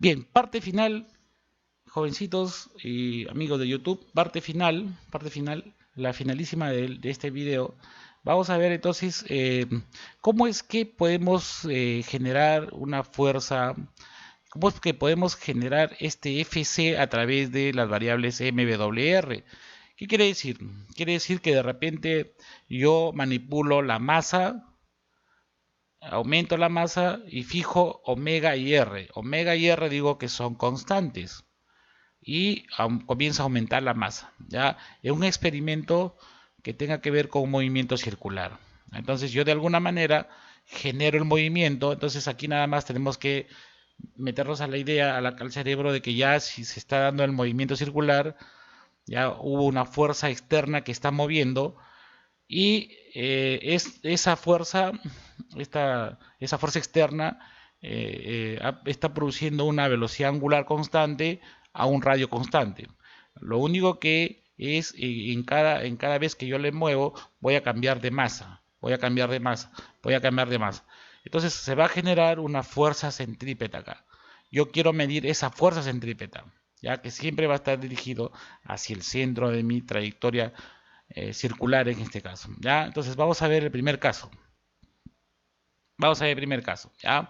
Bien, parte final, jovencitos y amigos de YouTube, parte final, la finalísima de este video. Vamos a ver entonces cómo es que podemos generar una fuerza, cómo es que podemos generar este FC a través de las variables MWR. ¿Qué quiere decir? Quiere decir que de repente yo manipulo la masa, aumento la masa y fijo omega y R. Omega y R digo que son constantes y comienza a aumentar la masa, ¿ya? En un experimento que tenga que ver con un movimiento circular. Entonces yo de alguna manera genero el movimiento, entonces aquí nada más tenemos que meternos a la idea, al cerebro de que ya si se está dando el movimiento circular, ya hubo una fuerza externa que está moviendo y esa fuerza, esa fuerza externa está produciendo una velocidad angular constante a un radio constante. Lo único que es en cada vez que yo le muevo voy a cambiar de masa, voy a cambiar de masa, voy a cambiar de masa. Entonces se va a generar una fuerza centrípeta acá. Yo quiero medir esa fuerza centrípeta, ya que siempre va a estar dirigido hacia el centro de mi trayectoria circular en este caso. ¿Ya? Entonces vamos a ver el primer caso. Vamos a ver el primer caso. ¿Ya?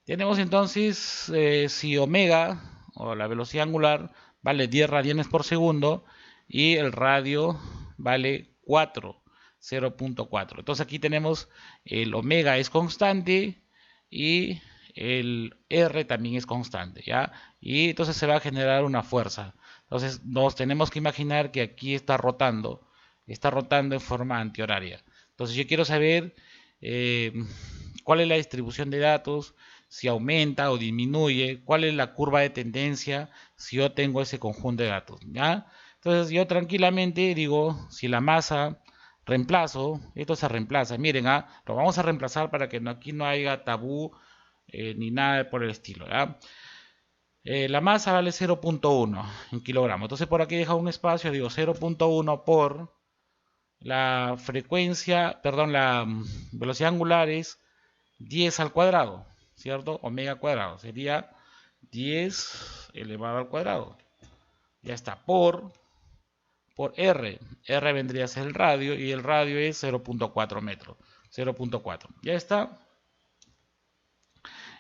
Tenemos entonces si omega o la velocidad angular vale 10 radianes por segundo y el radio vale 4, 0.4. Entonces aquí tenemos el omega es constante y el R también es constante, ¿ya? Y entonces se va a generar una fuerza. Entonces nos tenemos que imaginar que aquí está rotando en forma antihoraria. Entonces yo quiero saber eh, cuál es la distribución de datos, si aumenta o disminuye, cuál es la curva de tendencia si yo tengo ese conjunto de datos, ¿ya? Entonces yo tranquilamente digo, si la masa reemplazo, esto se reemplaza, miren, lo vamos a reemplazar para que aquí no haya tabú ni nada por el estilo, ¿ya? La masa vale 0.1 en kilogramos, entonces por aquí dejo un espacio, digo 0.1 por la frecuencia, perdón, la velocidad angular es 10 al cuadrado, ¿cierto? Omega cuadrado sería 10 elevado al cuadrado. Ya está, por R. R vendría a ser el radio y el radio es 0.4 metros. 0.4. Ya está.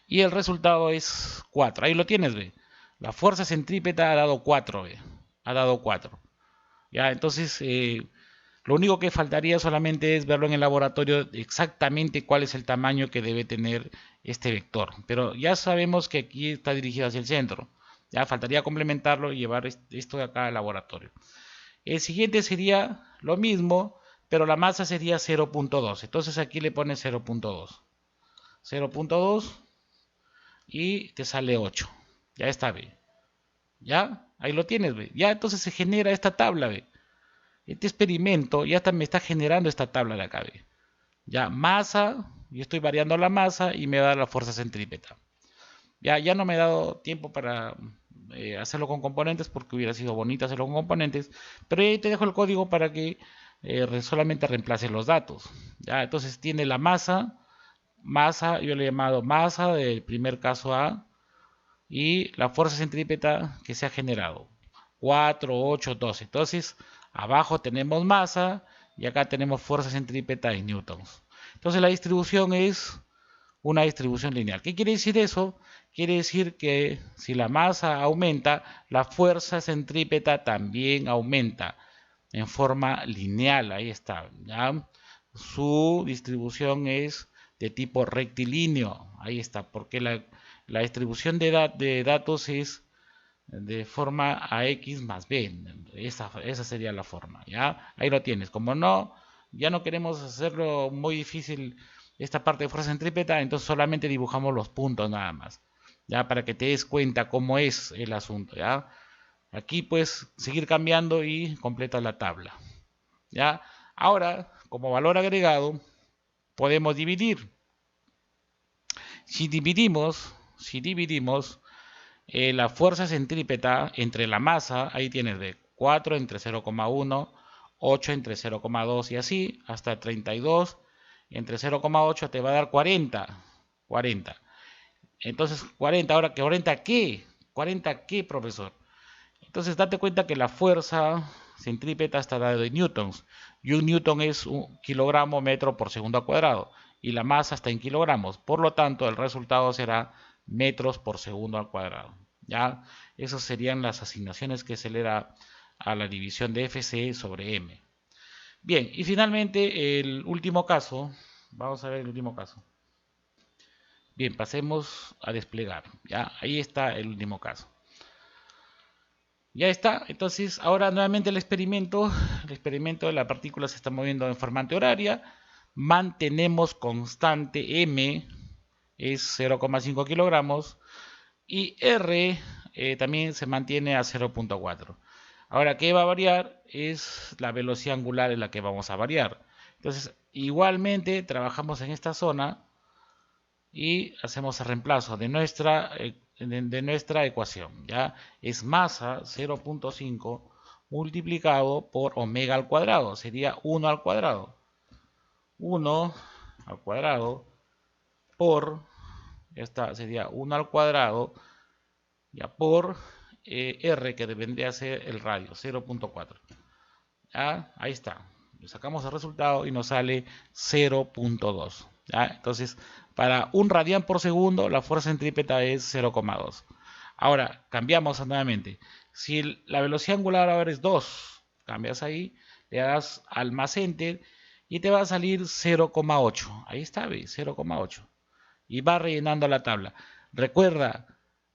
Y el resultado es 4. Ahí lo tienes, ve. La fuerza centrípeta ha dado 4, ve. Ha dado 4. Ya, entonces lo único que faltaría solamente es verlo en el laboratorio exactamente cuál es el tamaño que debe tener este vector. Pero ya sabemos que aquí está dirigido hacia el centro. Ya faltaría complementarlo y llevar esto de acá al laboratorio. El siguiente sería lo mismo, pero la masa sería 0.2. Entonces aquí le pones 0.2. 0.2 y te sale 8. Ya está, ve. Ya, ahí lo tienes, ve. Ya entonces se genera esta tabla, ve. Este experimento ya me está generando esta tabla de acá, ve. Ya, masa, yo estoy variando la masa y me da la fuerza centrípeta. Ya no me he dado tiempo para hacerlo con componentes porque hubiera sido bonito hacerlo con componentes, pero ahí te dejo el código para que solamente reemplaces los datos. Ya, entonces tiene la masa, yo le he llamado masa del primer caso A y la fuerza centrípeta que se ha generado. 4, 8, 12. Entonces, abajo tenemos masa y acá tenemos fuerza centrípeta en newtons. Entonces, la distribución es una distribución lineal. ¿Qué quiere decir eso? Quiere decir que si la masa aumenta, la fuerza centrípeta también aumenta en forma lineal. Ahí está, ¿ya? Su distribución es de tipo rectilíneo. Ahí está, porque la distribución de datos es de forma AX más B. Esa sería la forma, ¿ya? Ahí lo tienes. Como no, ya no queremos hacerlo muy difícil esta parte de fuerza centrípeta, entonces solamente dibujamos los puntos nada más, ¿ya? Para que te des cuenta cómo es el asunto, ¿ya? Aquí puedes seguir cambiando y completa la tabla, ¿ya? Ahora, como valor agregado, podemos dividir. Si dividimos la fuerza centrípeta entre la masa, ahí tienes de 4 entre 0,1, 8 entre 0,2 y así, hasta 32 entre 0,8 te va a dar 40. 40. Entonces 40, ahora que 40 qué, 40 qué, profesor. Entonces date cuenta que la fuerza centrípeta está dada de newtons y un newton es un kilogramo metro por segundo al cuadrado y la masa está en kilogramos. Por lo tanto, el resultado será metros por segundo al cuadrado. ¿Ya? Esas serían las asignaciones que se le da a la división de Fc sobre m. Bien, y finalmente el último caso. Vamos a ver el último caso. Bien, pasemos a desplegar. ¿Ya? Ahí está el último caso. Ya está, entonces ahora nuevamente el experimento de la partícula se está moviendo en forma antihoraria, mantenemos constante m, es 0,5 kilogramos, y r también se mantiene a 0,4. Ahora, ¿qué va a variar? Es la velocidad angular en la que vamos a variar. Entonces, igualmente trabajamos en esta zona y hacemos el reemplazo de nuestra ecuación. ¿Ya? Es masa 0,5 multiplicado por omega al cuadrado. Sería 1 al cuadrado. 1 al cuadrado por, esta sería 1 al cuadrado, ya por R, que vendría a ser el radio, 0,4. ¿Ya? Ahí está. Le sacamos el resultado y nos sale 0,2. Entonces, para un radián por segundo, la fuerza centrípeta es 0,2. Ahora, cambiamos nuevamente. Si la velocidad angular ahora es 2, cambias ahí, le das al más enter y te va a salir 0,8. Ahí está, ¿ves? 0,8. Y va rellenando la tabla. Recuerda,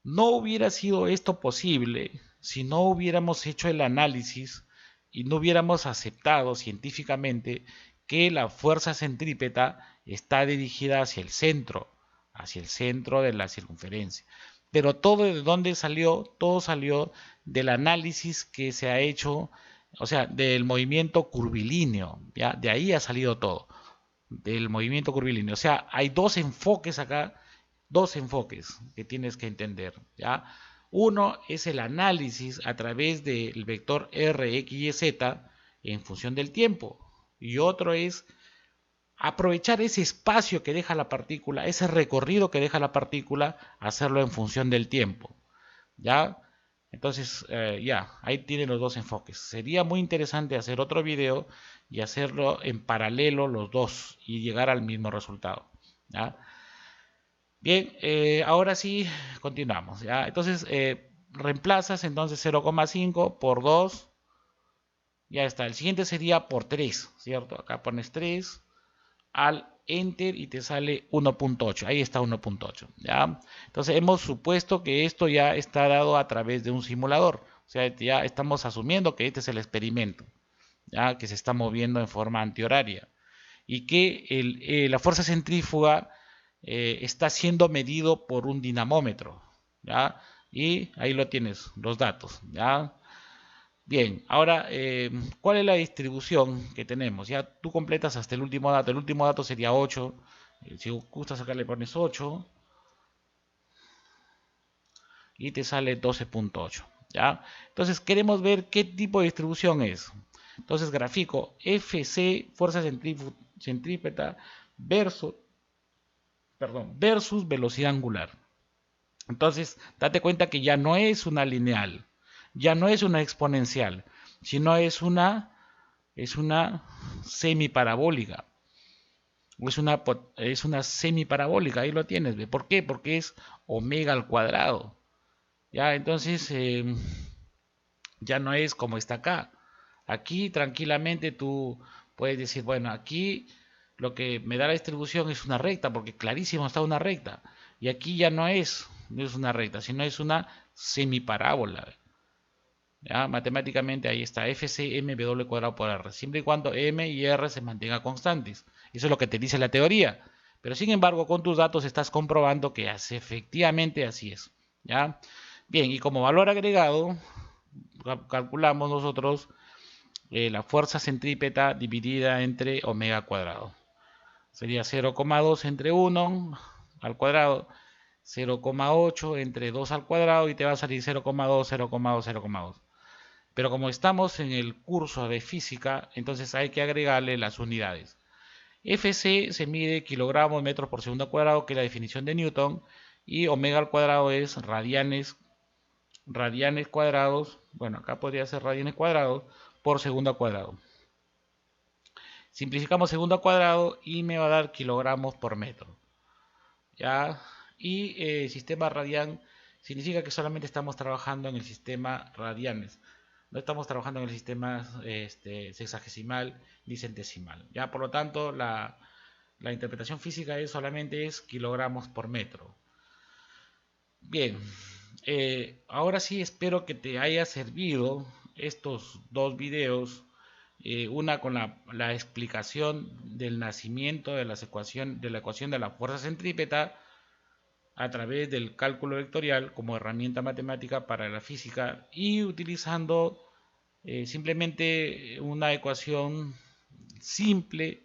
no hubiera sido esto posible si no hubiéramos hecho el análisis y no hubiéramos aceptado científicamente que la fuerza centrípeta está dirigida hacia el centro de la circunferencia. Pero todo de dónde salió, todo salió del análisis que se ha hecho, o sea, del movimiento curvilíneo, ¿ya? De ahí ha salido todo, del movimiento curvilíneo. O sea, hay dos enfoques acá, dos enfoques que tienes que entender, ¿ya? Uno es el análisis a través del vector r, x y z en función del tiempo. Y otro es aprovechar ese espacio que deja la partícula, ese recorrido que deja la partícula, hacerlo en función del tiempo. ¿Ya? Entonces, ya, ahí tienen los dos enfoques. Sería muy interesante hacer otro video y hacerlo en paralelo los dos y llegar al mismo resultado. ¿Ya? Bien, ahora sí, continuamos. ¿Ya? Entonces, reemplazas entonces 0,5 por 2. Ya está. El siguiente sería por 3, ¿cierto? Acá pones 3 al enter y te sale 1,8. Ahí está 1,8. ¿Ya? Entonces, hemos supuesto que esto ya está dado a través de un simulador. O sea, ya estamos asumiendo que este es el experimento, ¿ya? Que se está moviendo en forma antihoraria. Y que la fuerza centrífuga está siendo medido por un dinamómetro, ¿ya? Y ahí lo tienes, los datos, ¿ya? Bien, ahora, ¿cuál es la distribución que tenemos? Ya tú completas hasta el último dato sería 8, si gustas acá le pones 8 y te sale 12,8, ¿ya? Entonces queremos ver qué tipo de distribución es. Entonces grafico FC, fuerza centrípeta, versus, versus velocidad angular. Entonces, date cuenta que ya no es una lineal, ya no es una exponencial, sino es una semiparabólica. O es una semiparabólica, ahí lo tienes. ¿Ve? ¿Por qué? Porque es omega al cuadrado. Ya, entonces ya no es como está acá. Aquí tranquilamente tú puedes decir, bueno, aquí lo que me da la distribución es una recta, porque clarísimo está una recta. Y aquí ya no es una recta, sino es una semiparábola. ¿Ya? Matemáticamente ahí está FCMW cuadrado por R, siempre y cuando M y R se mantengan constantes. Eso es lo que te dice la teoría. Pero sin embargo, con tus datos estás comprobando que efectivamente así es. ¿Ya? Bien, y como valor agregado, calculamos nosotros la fuerza centrípeta dividida entre omega cuadrado. Sería 0,2 entre 1 al cuadrado, 0,8 entre 2 al cuadrado y te va a salir 0,2, 0,2, 0,2. Pero como estamos en el curso de física, entonces hay que agregarle las unidades. FC se mide kilogramos metros por segundo cuadrado, que es la definición de Newton, y omega al cuadrado es radianes cuadrados, bueno, acá podría ser radianes cuadrados por segundo al cuadrado. Simplificamos segundo al cuadrado y me va a dar kilogramos por metro. ¿Ya? Y sistema radian significa que solamente estamos trabajando en el sistema radianes. No estamos trabajando en el sistema sexagesimal ni centesimal. ¿Ya? Por lo tanto, la interpretación física solamente es kilogramos por metro. Bien, ahora sí espero que te haya servido estos dos videos, una con la explicación del nacimiento de de la ecuación de la fuerza centrípeta a través del cálculo vectorial como herramienta matemática para la física y utilizando simplemente una ecuación simple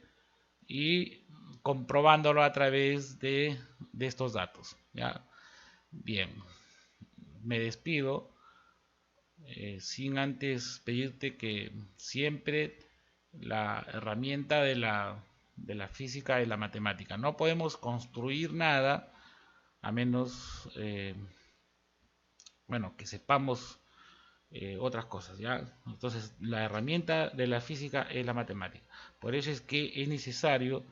y comprobándolo a través de estos datos. ¿Ya? Bien, me despido sin antes pedirte que siempre la herramienta de la física es la matemática. No podemos construir nada a menos, bueno, que sepamos otras cosas, ¿ya? Entonces, la herramienta de la física es la matemática. Por eso es que es necesario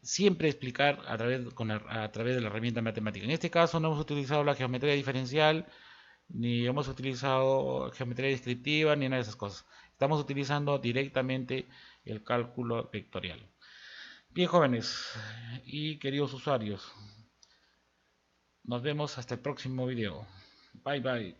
siempre explicar a través de la herramienta matemática. En este caso no hemos utilizado la geometría diferencial, ni hemos utilizado geometría descriptiva, ni nada de esas cosas. Estamos utilizando directamente el cálculo vectorial. Bien, jóvenes y queridos usuarios, nos vemos hasta el próximo video. Bye bye.